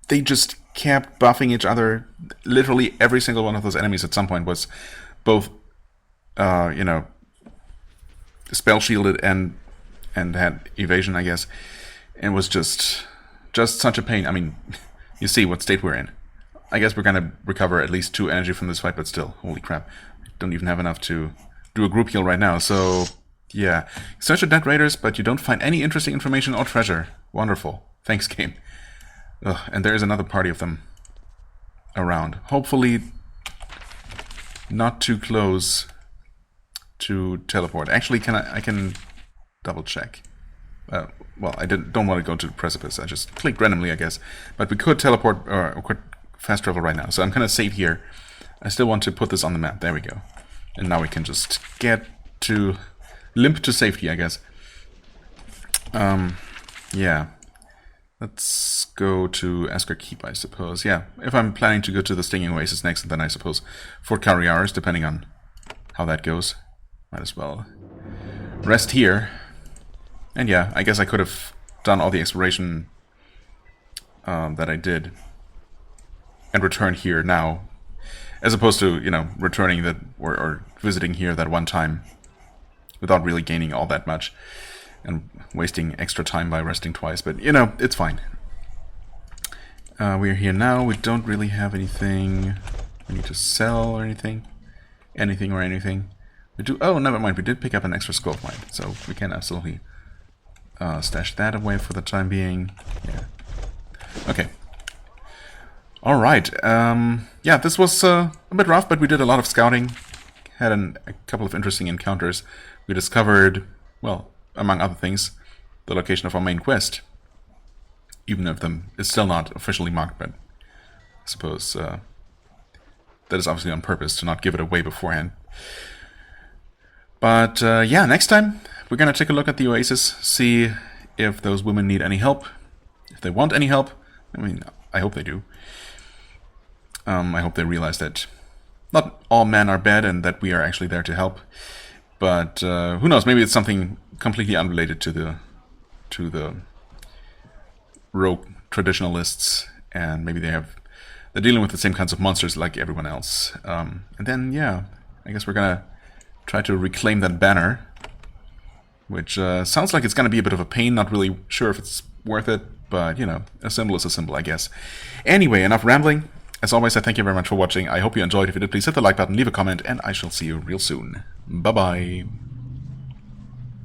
they just kept buffing each other. Literally every single one of those enemies at some point was both, you know, spell shielded and had evasion, I guess. And it was just such a pain. I mean, you see what state we're in. I guess we're gonna recover at least 2 energy from this fight, but still, holy crap. Don't even have enough to do a group heal right now, so yeah. Search the dead raiders, but you don't find any interesting information or treasure. Wonderful. Thanks, game. Ugh, and there is another party of them around. Hopefully not too close to teleport. Actually, I can double check. Well, I don't want to go to the precipice. I just clicked randomly, I guess. But we could teleport or could fast travel right now. So I'm gonna save here. I still want to put this on the map. There we go. And now we can just get to limp to safety, I guess. Yeah. Let's go to Asker Keep, I suppose. Yeah, if I'm planning to go to the Stinging Oasis next, then I suppose Fort Carriaris, depending on how that goes. Might as well rest here. And yeah, I guess I could have done all the exploration that I did and return here now, as opposed to, you know, returning that or visiting here that one time without really gaining all that much and wasting extra time by resting twice. But, you know, it's fine. We're here now. We don't really have anything we need to sell or anything. Anything. We do. Oh, never mind. We did pick up an extra skull mine, so we can absolutely stash that away for the time being. Yeah. Okay. All right. Yeah, this was a bit rough, but we did a lot of scouting. Had a couple of interesting encounters. We discovered, well, among other things, the location of our main quest. Even if them is still not officially marked, but I suppose that is obviously on purpose to not give it away beforehand. But yeah, next time we're gonna take a look at the Oasis, see if those women need any help, if they want any help. I mean, I hope they do. I hope they realize that not all men are bad and that we are actually there to help. But who knows? Maybe it's something completely unrelated to the rogue traditionalists, and maybe they're dealing with the same kinds of monsters like everyone else. And then, yeah, I guess we're gonna try to reclaim that banner, which sounds like it's gonna be a bit of a pain. Not really sure if it's worth it, but you know, a symbol is a symbol, I guess. Anyway, enough rambling. As always, I thank you very much for watching. I hope you enjoyed. If you did, please hit the like button, leave a comment, and I shall see you real soon. Bye-bye.